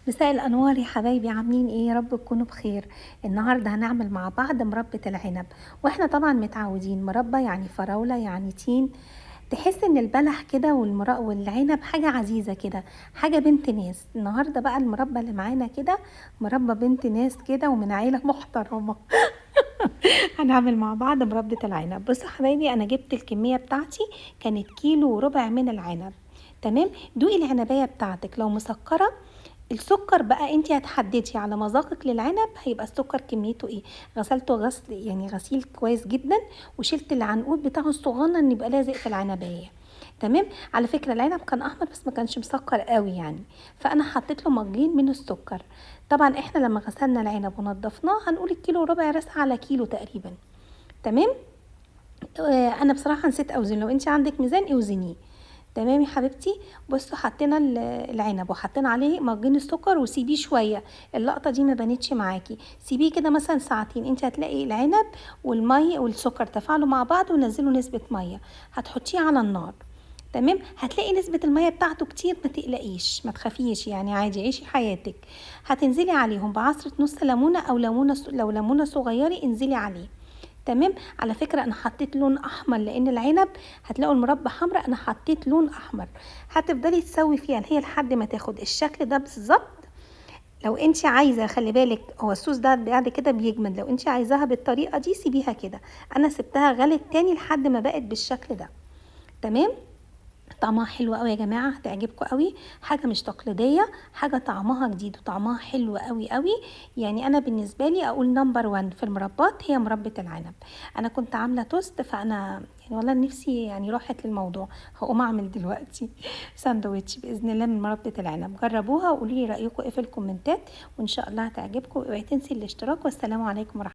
مساء الانوار يا حبايبي، عاملين ايه؟ يا رب تكونوا بخير. النهارده هنعمل مع بعض مربى العنب. واحنا طبعا متعودين مربى يعني فراوله يعني تين. تحس ان البلح كده والعنب حاجه عزيزه كده، حاجه بنت ناس. النهارده بقى المربى اللي معانا كده مربى بنت ناس كده ومن عيله محترمه. هنعمل مع بعض مربى العنب. بصوا حبايبي، انا جبت الكميه بتاعتي كانت كيلو وربع من العنب. تمام. دوقي العنبايه بتاعتك لو مسكره. السكر بقى انت هتحددي على مذاقك للعنب، هيبقى السكر كميته ايه. غسلته غسل يعني غسيل كويس جدا، وشلت العنقود بتاعه الصغنن ان يبقى لازق في العنبايه. تمام. على فكره العنب كان احمر بس ما كانش مسكر قوي يعني، فانا حطيت له مجين من السكر. طبعا احنا لما غسلنا العنب ونضفناه هنقول الكيلو وربع رسعه على كيلو تقريبا. تمام. انا بصراحه نسيت اوزن، لو انت عندك ميزان اوزنيه. تمام يا حبيبتي. بصوا حطينا العنب وحطينا عليه مجين السكر وسيبيه شويه. اللقطه دي ما بانتش معاكي، سيبيه كده مثلا ساعتين. انت هتلاقي العنب والميه والسكر تفاعلوا مع بعض ونزلوا نسبه ميه. هتحطيه على النار. تمام. هتلاقي نسبة المية بتاعته كتير، ما تقلقيش ما تخافيش يعني، عادي عيشي حياتك. هتنزلي عليهم بعصرة نص ليمونة او ليمونة، لو ليمونة صغيرة انزلي عليه. تمام. على فكرة انا حطيت لون احمر لان العنب هتلاقوا المربى حمراء، انا حطيت لون احمر. هتفضلي تسوي فيها هي لحد ما تاخد الشكل ده بالظبط. لو انت عايزة خلي بالك، هو الصوص ده بعد كده بيجمد، لو انت عايزاها بالطريقة دي سيبيها كده. انا سبتها غلت تاني لحد ما بقت بالشكل ده. تمام. طعمها حلو قوي يا جماعه، هتعجبكم قوي. حاجه مش تقليديه، حاجه طعمها جديد وطعمها حلو قوي قوي. يعني انا بالنسبه لي اقول نمبر 1 في المربات هي مربى العنب. انا كنت عامله توست، فانا يعني والله نفسي يعني راحت للموضوع. هقوم اعمل دلوقتي ساندوتش باذن الله من مربى العنب. جربوها وقولي لي رايكم ايه في الكومنتات، وان شاء الله هتعجبكم. اوعي تنسي الاشتراك، والسلام عليكم ورحمه